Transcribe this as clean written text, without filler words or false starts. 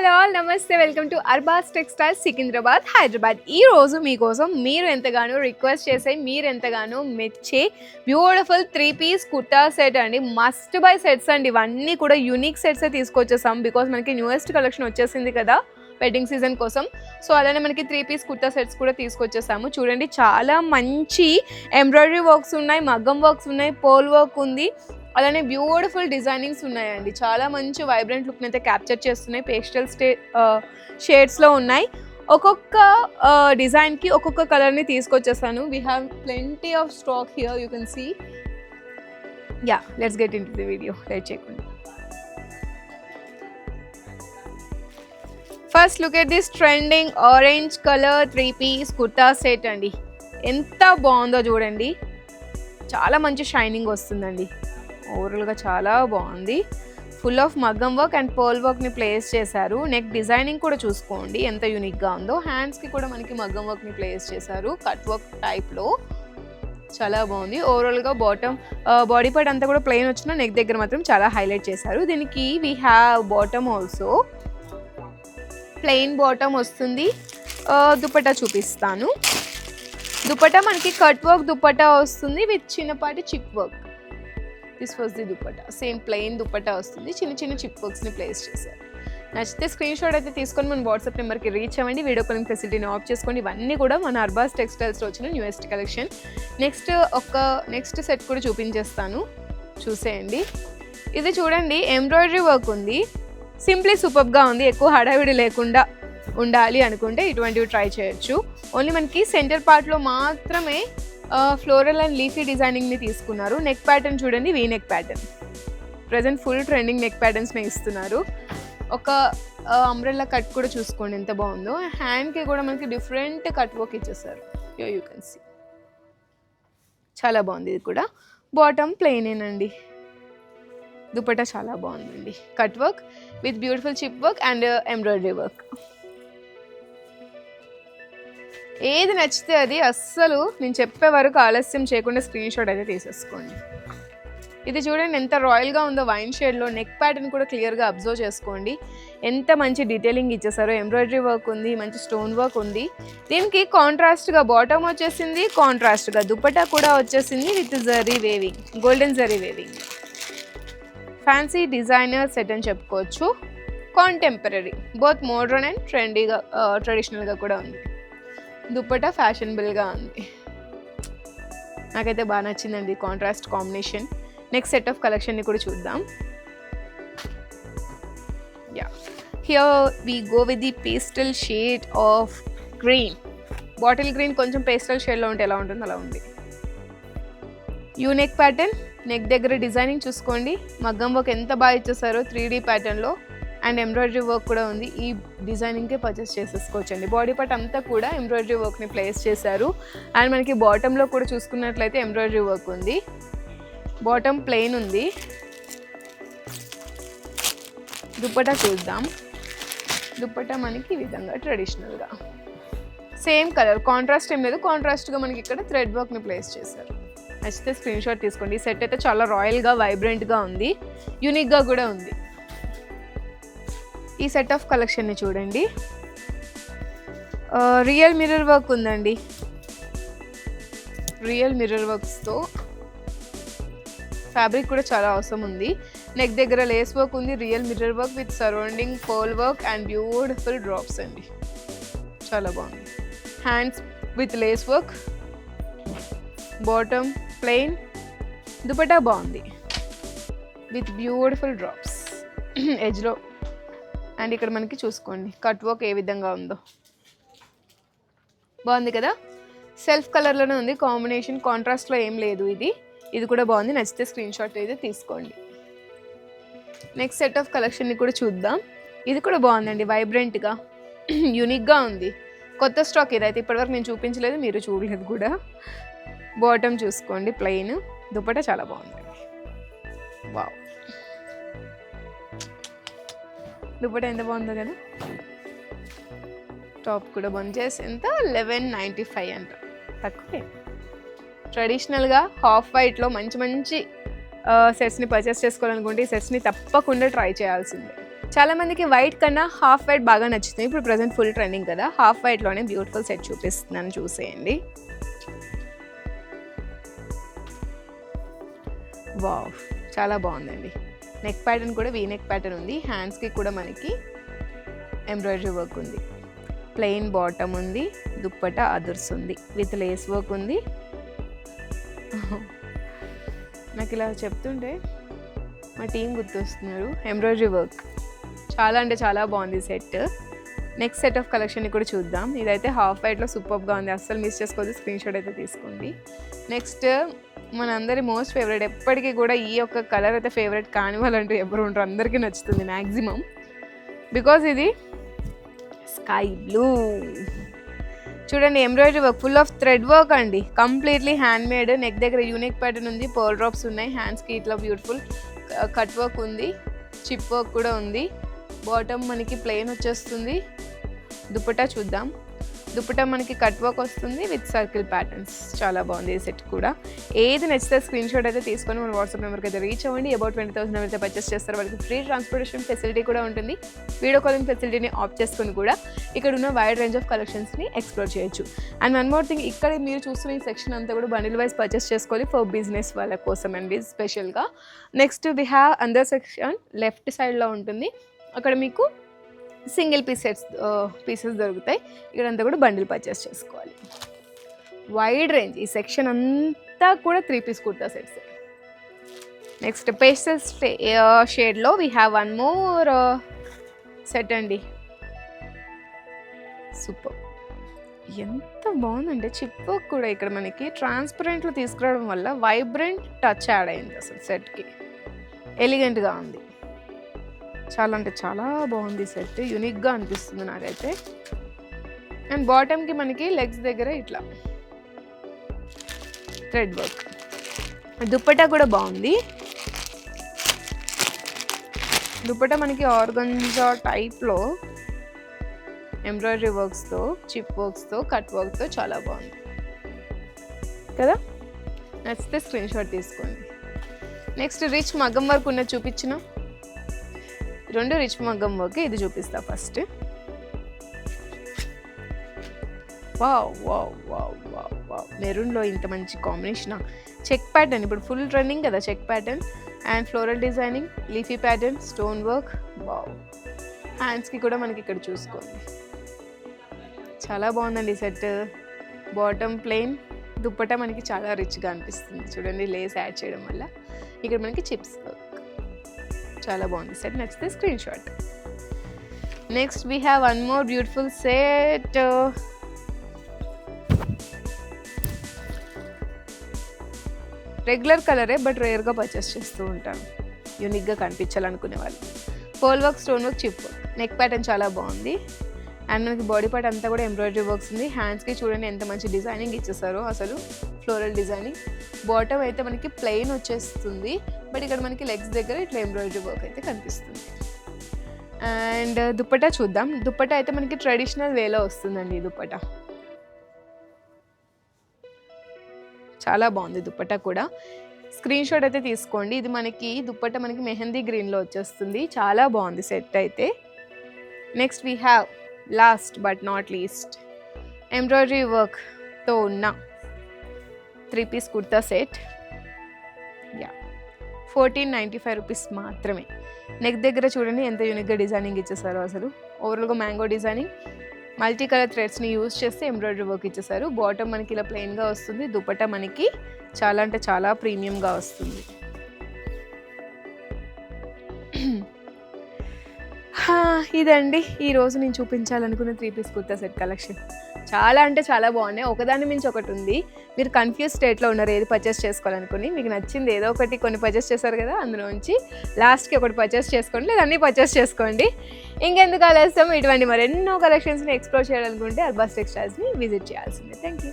Hello all నమస్తే, welcome to Arbaz textiles Secunderabad Hyderabad. ఈ రోజు మీకోసం మీరు ఎంతగానో రిక్వెస్ట్ చేసే, మీరు ఎంతగానో మెచ్చే బ్యూటిఫుల్ 3-piece కుర్తా సెట్ అండి. మస్ట్ బై సెట్స్ అండి. ఇవన్నీ కూడా యూనిక్ సెట్సే తీసుకొచ్చేసాం బికాస్ మనకి న్యూయెస్ట్ కలెక్షన్ వచ్చేసింది కదా వెడ్డింగ్ సీజన్ కోసం. సో అలానే మనకి 3-piece కుర్తా సెట్స్ కూడా తీసుకొచ్చేసాము. చూడండి, చాలా మంచి ఎంబ్రాయిడరీ వర్క్స్ ఉన్నాయి, మగ్గం వర్క్స్ ఉన్నాయి, పోల్ వర్క్ ఉంది, అలానే బ్యూటిఫుల్ డిజైనింగ్స్ ఉన్నాయండి. చాలా మంచి వైబ్రెంట్ లుక్ని అయితే క్యాప్చర్ చేస్తున్నాయి. పేస్టల్ షేడ్స్లో ఉన్నాయి. ఒక్కొక్క డిజైన్కి ఒక్కొక్క కలర్ని తీసుకొచ్చేసాను. We have plenty of stock here, you can see. Yeah, let's get into the video వీడియో. లైట్ చేయకుండా first look at this trending orange colour 3-piece kurta set అండి. ఎంత బాగుందో చూడండి. చాలా మంచి షైనింగ్ వస్తుందండి. ఓవరాల్గా చాలా బాగుంది. ఫుల్ ఆఫ్ మగ్గం వర్క్ అండ్ పర్ల్ వర్క్ని ప్లేస్ చేశారు. నెక్ డిజైనింగ్ కూడా చూసుకోండి ఎంత యూనిక్గా ఉందో. హ్యాండ్స్కి కూడా మనకి మగ్గం వర్క్ని ప్లేస్ చేశారు కట్ వర్క్ టైప్లో. చాలా బాగుంది. ఓవరాల్గా బాడీ పార్ట్ అంతా కూడా ప్లెయిన్ వచ్చిన నెక్ దగ్గర మాత్రం చాలా హైలైట్ చేశారు. దీనికి we have bottom also. Plain bottom వస్తుంది. దుపట్టా చూపిస్తాను. దుపట్టా మనకి కట్ వర్క్ దుపట్టా వస్తుంది విత్ చిన్నపాటి chip work. This was the dupatta. Same plain dupatta వస్తుంది, చిన్న చిన్న చిప్ వర్క్స్ని ప్లేస్ చేశారు. నచ్చితే స్క్రీన్ షాట్ అయితే తీసుకొని మన వాట్సాప్ నెంబర్కి రీచ్ అవ్వండి. వీడియో కాలింగ్ ఫెసిలిటీని ఆఫ్ చేసుకోండి. ఇవన్నీ కూడా మన అర్బాస్ టెక్స్టైల్స్లో వచ్చిన న్యూయెస్ట్ కలెక్షన్. నెక్స్ట్ సెట్ కూడా చూపించేస్తాను, చూసేయండి. ఇది చూడండి, ఎంబ్రాయిడరీ వర్క్ ఉంది. సింప్లీ సూపర్గా ఉంది. ఎక్కువ హడావిడి లేకుండా ఉండాలి అనుకుంటే ఇటువంటివి ట్రై చేయొచ్చు. ఓన్లీ మనకి సెంటర్ పార్ట్లో మాత్రమే ఫ్లోరల్ అండ్ లీఫీ డిజైనింగ్ని తీసుకున్నారు. నెక్ ప్యాటర్న్ చూడండి, V neck pattern. Present full trending neck ప్యాటర్న్స్ని ఇస్తున్నారు. ఒక అంబ్రెల్లా కట్ కూడా చూసుకోండి ఎంత బాగుందో. హ్యాండ్కి కూడా మనకి డిఫరెంట్ కట్ వర్క్ ఇచ్చేసారు. You can see. చాలా బాగుంది. ఇది కూడా బాటమ్ ప్లెయినేనండి. దుపట్టా చాలా బాగుందండి. Cut work with beautiful chip work and embroidery work. ఏది నచ్చితే అది అస్సలు నేను చెప్పే వరకు ఆలస్యం చేయకుండా స్క్రీన్ షాట్ అయితే తీసేసుకోండి. ఇది చూడండి ఎంత రాయల్గా ఉందో వైన్ షేడ్లో. నెక్ ప్యాటర్న్ కూడా క్లియర్గా అబ్జర్వ్ చేసుకోండి. ఎంత మంచి డీటెయిలింగ్ ఇచ్చేసారో. ఎంబ్రాయిడరీ వర్క్ ఉంది, మంచి స్టోన్ వర్క్ ఉంది. దీనికి కాంట్రాస్ట్గా బాటమ్ వచ్చేసింది, కాంట్రాస్ట్గా దుపట్టా కూడా వచ్చేసింది with zari weaving, golden zari weaving. Fancy designer set అని చెప్పుకోవచ్చు. కాంటెంపరీ, బోత్ మోడ్రన్ అండ్ ట్రెడిషనల్గా కూడా ఉంది. దుపట్టా ఫ్యాషనబుల్గా ఉంది. నాకైతే బాగా నచ్చిందండి contrast combination. Next set of కలెక్షన్ని కూడా చూద్దాం. Yeah, here we go with the pastel shade of green. Bottle green కొంచెం పేస్టల్ షేడ్లో ఉంటే ఎలా ఉంటుందో అలా ఉంది. Unique pattern. నెక్ దగ్గర డిజైనింగ్ చూసుకోండి. మగ్గం వర్క్ ఎంత బాగా ఇచ్చేసారో 3D ప్యాటర్న్లో. అండ్ ఎంబ్రాయిడరీ వర్క్ కూడా ఉంది. ఈ డిజైనింగ్కే పర్చేస్ చేసేసుకోవచ్చండి. బాడీ పార్ట్ అంతా కూడా ఎంబ్రాయిడరీ వర్క్ని ప్లేస్ చేశారు. అండ్ మనకి బాటంలో కూడా చూసుకున్నట్లయితే ఎంబ్రాయిడరీ వర్క్ ఉంది. బాటమ్ ప్లెయిన్ ఉంది. దుపట్టా చూద్దాం. దుపట్టా మనకి ఈ విధంగా ట్రెడిషనల్గా సేమ్ కలర్, కాంట్రాస్ట్ ఏం లేదు. కాంట్రాస్ట్గా మనకి ఇక్కడ థ్రెడ్ వర్క్ని ప్లేస్ చేశారు. నచ్చితే స్క్రీన్ షాట్ తీసుకోండి. ఈ సెట్ అయితే చాలా రాయల్గా, వైబ్రెంట్గా ఉంది, యూనిక్గా కూడా ఉంది. ఈ సెట్ ఆఫ్ కలెక్షన్ని చూడండి. రియల్ మిర్రర్ వర్క్ ఉందండి. రియల్ మిర్రర్ వర్క్స్తో ఫ్యాబ్రిక్ కూడా చాలా అవసరం ఉంది. నెక్ దగ్గర లేస్ వర్క్ ఉంది, real mirror work with surrounding pearl work and beautiful drops అండి. చాలా బాగుంది. Hands with lace work, bottom plain, dupatta బాగుంది విత్ బ్యూటిఫుల్ డ్రాప్స్ ఎడ్జ్లో. అండ్ ఇక్కడ మనకి చూసుకోండి కట్ వర్క్ ఏ విధంగా ఉందో. బాగుంది కదా. సెల్ఫ్ కలర్లోనే ఉంది కాంబినేషన్, కాంట్రాస్ట్లో ఏం లేదు. ఇది కూడా బాగుంది. నచ్చితే స్క్రీన్ షాట్ అయితే తీసుకోండి. నెక్స్ట్ సెట్ ఆఫ్ కలెక్షన్ని కూడా చూద్దాం. ఇది కూడా బాగుందండి, వైబ్రెంట్గా, యూనిక్గా ఉంది. కొత్త స్టాక్ ఇదైతే ఇప్పటివరకు నేను చూపించలేదు, మీరు చూడలేదు కూడా. బాటమ్ చూసుకోండి ప్లెయిన్, దుపట్టా చాలా బాగుందండి. వావ్, దుపట్టా ఎంత బాగుందో కదా. టాప్ కూడా బంద్ చేసి ఎంత 1195 అంట, తక్కువే. ట్రెడిషనల్గా హాఫ్ వైట్లో మంచి సెట్స్ని పర్చేస్ చేసుకోవాలనుకుంటే ఈ సెట్స్ని తప్పకుండా ట్రై చేయాల్సిందే. చాలా మందికి వైట్ కన్నా హాఫ్ వైట్ బాగా నచ్చుతుంది. ఇప్పుడు ప్రజెంట్ ఫుల్ ట్రెండింగ్ కదా, హాఫ్ వైట్లోనే బ్యూటిఫుల్ సెట్ చూపిస్తున్నాను, చూసేయండి. వావ్, చాలా బాగుందండి. నెక్ ప్యాటర్న్ కూడా వీ నెక్ ప్యాటర్న్ ఉంది. హ్యాండ్స్కి కూడా మనకి ఎంబ్రాయిడరీ వర్క్ ఉంది. ప్లెయిన్ బాటమ్ ఉంది, దుప్పట అదర్స్ ఉంది, విత్ లేస్ వర్క్ ఉంది. నాకు ఇలా చెప్తుంటే మా టీం గుర్తొస్తున్నారు. ఎంబ్రాయిడరీ వర్క్ చాలా అంటే చాలా బాగుంది సెట్. నెక్స్ట్ సెట్ ఆఫ్ కలెక్షన్ని కూడా చూద్దాం. ఇదైతే హాఫ్ వైట్లో సూపర్గా ఉంది, అస్సలు మిస్ చేసుకోవద్దు, స్క్రీన్ షాట్ అయితే తీసుకోండి. నెక్స్ట్ మనందరి మోస్ట్ ఫేవరెట్, ఎప్పటికీ కూడా ఈ యొక్క కలర్ అయితే ఫేవరెట్ కాని వాళ్ళంటూ ఎవరు ఉంటారు, అందరికీ నచ్చుతుంది మ్యాక్సిమం. బికాజ్ ఇది స్కై బ్లూ. చూడండి, embroidery work, full of thread work అండి, కంప్లీట్లీ హ్యాండ్ మేడ్. నెక్ దగ్గర యూనిక్ ప్యాటర్న్ ఉంది, పర్ల్ డ్రాప్స్ ఉన్నాయి. హ్యాండ్స్కి ఇట్లా బ్యూటిఫుల్ కట్ వర్క్ ఉంది, చిప్ వర్క్ కూడా ఉంది. బాటమ్ మనకి ప్లెయిన్ వచ్చేస్తుంది. దుపట్టా చూద్దాం. దుపట్టా మనకి కట్ వర్క్ వస్తుంది విత్ సర్కిల్ ప్యాటర్న్స్. చాలా బాగుంది ఈ సెట్ కూడా. ఏది నచ్చితే స్క్రీన్ షాట్ అయితే తీసుకొని మన వాట్సాప్ నెంబర్కి అయితే రీచ్ అవ్వండి. అబౌట్ 20,000 అయితే పర్చేస్ చేస్తారు, వాళ్ళకి ఫ్రీ ట్రాన్స్పోర్టేషన్ ఫెసిలిటీ కూడా ఉంటుంది. వీడియో కాలింగ్ ఫెసిలిటీని ఆఫ్ చేసుకొని కూడా ఇక్కడ ఉన్న వైడ్ రేంజ్ ఆఫ్ కలెక్షన్స్ని ఎక్స్ప్లోర్ చేయొచ్చు. అండ్ వన్ మోర్ థింగ్, ఇక్కడ మీరు చూస్తున్న ఈ సెక్షన్ అంతా కూడా బండిల్ వైజ్ పర్చేస్ చేసుకోవాలి ఫర్ బిజినెస్ వాళ్ళ కోసం అండి స్పెషల్గా. Next we have another section left సైడ్లో ఉంటుంది. అక్కడ మీకు సింగిల్ పీసెస్ దొరుకుతాయి. ఇక్కడంతా కూడా బండిల్ పర్చేస్ చేసుకోవాలి. వైడ్ రేంజ్ ఈ సెక్షన్ అంతా కూడా 3 piece kurta sets. Next pastel షేడ్లో we have one more set అండి. సూపర్, ఎంత బాగుందంటే చిప్ వర్క్ కూడా ఇక్కడ మనకి ట్రాన్స్పరెంట్లో తీసుకురావడం వల్ల వైబ్రెంట్ టచ్ యాడ్ అయింది అసలు సెట్కి. ఎలిగెంట్గా ఉంది, చాలా అంటే చాలా బాగుంది సెట్, యూనిక్గా అనిపిస్తుంది నాకైతే. అండ్ బాటమ్కి మనకి లెగ్స్ దగ్గర ఇట్లా థ్రెడ్ వర్క్. దుప్పట్టా కూడా బాగుంది. దుప్పట్టా మనకి ఆర్గంజా టైప్లో ఎంబ్రాయిడరీ వర్క్స్తో, చిప్ వర్క్స్తో, కట్ వర్క్తో చాలా బాగుంది కదా. నచ్చితే స్క్రీన్ షాట్ తీసుకోండి. నెక్స్ట్ రిచ్ మగ్గం వర్క్ ఉన్నది చూపించిన 2 రిచ్ మగ్గం వర్క్. ఇది చూపిస్తా first. Wow wow wow wow wow, మెరూన్లో ఇంత మంచి కాంబినేషన్. చెక్ ప్యాటర్న్ ఇప్పుడు ఫుల్ ట్రెండింగ్ కదా, check pattern and floral designing, leafy pattern, stone work. Wow, హ్యాండ్స్కి కూడా మనకి ఇక్కడ చూసుకోండి, చాలా బాగుందండి సెట్. బాటమ్ ప్లెయిన్, దుప్పట్టా మనకి చాలా రిచ్గా అనిపిస్తుంది చూడండి, లేస్ యాడ్ చేయడం వల్ల. ఇక్కడ మనకి చిప్స్ వర్క్, చాలా బాగుంది సెట్. నచ్చితే screenshot. Next we have one more beautiful set. Regular కలరే బట్ రేర్గా పర్చేస్ చేస్తూ ఉంటాను, యూనిక్గా కనిపించాలనుకునే వాళ్ళు. Pole work, stone work, chip work. Neck pattern చాలా బాగుంది. అండ్ మనకి బాడీ పార్ట్ అంతా కూడా ఎంబ్రాయిడరీ వర్క్స్ ఉంది. హ్యాండ్స్కి చూడండి ఎంత మంచి డిజైనింగ్ ఇచ్చేసారో అసలు, ఫ్లోరల్ డిజైనింగ్. బాటమ్ అయితే మనకి ప్లెయిన్ వచ్చేస్తుంది, బట్ ఇక్కడ మనకి లెగ్స్ దగ్గర ఇట్లా ఎంబ్రాయిడరీ వర్క్ అయితే కనిపిస్తుంది. అండ్ దుప్పట్టా చూద్దాం. దుప్పట్టా అయితే మనకి ట్రెడిషనల్ వేలో వస్తుందండి. దుప్పట్టా చాలా బాగుంది, దుప్పట్టా కూడా. స్క్రీన్ షాట్ అయితే తీసుకోండి. ఇది మనకి దుప్పట్టా మనకి మెహందీ గ్రీన్లో వచ్చేస్తుంది, చాలా బాగుంది సెట్ అయితే. Next we have last but not least embroidery వర్క్తో ఉన్న 3 piece kurta set. Yeah, 1495 rupees మాత్రమే. నెక్ దగ్గర చూడండి ఎంత యూనిక్గా డిజైనింగ్ ఇచ్చేసారో అసలు. ఓవరాల్గా మ్యాంగో డిజైనింగ్, మల్టీ కలర్ థ్రెడ్స్ని యూజ్ చేస్తే ఎంబ్రాయిడరీ వర్క్ ఇచ్చేసారు. బాటమ్ మనకి ఇలా ప్లెయిన్గా వస్తుంది. దుపట్టా మనకి చాలా అంటే చాలా ప్రీమియంగా వస్తుంది. ఇదండి ఈరోజు నేను చూపించాలనుకున్న 3 పీస్ కుర్తా సెట్ కలెక్షన్. చాలా అంటే చాలా బాగున్నాయి, ఒకదాని మించి ఒకటి ఉంది. మీరు కన్ఫ్యూజ్ స్టేట్లో ఉన్నారు ఏది పర్చేస్ చేసుకోవాలనుకుని. మీకు నచ్చింది ఏదో ఒకటి, కొన్ని పర్చేస్ చేశారు కదా, అందులోంచి లాస్ట్కి ఒకటి పర్చేస్ చేసుకోండి, లేదా అన్నీ పర్చేస్ చేసుకోండి. ఇంకెందుకు ఆలస్యం, ఇటువంటి మరెన్నో కలెక్షన్స్ని ఎక్స్ప్లోర్ చేయాలనుకుంటే అర్బాస్ టెక్స్టైల్స్ని విజిట్ చేయాల్సిందే. Thank you.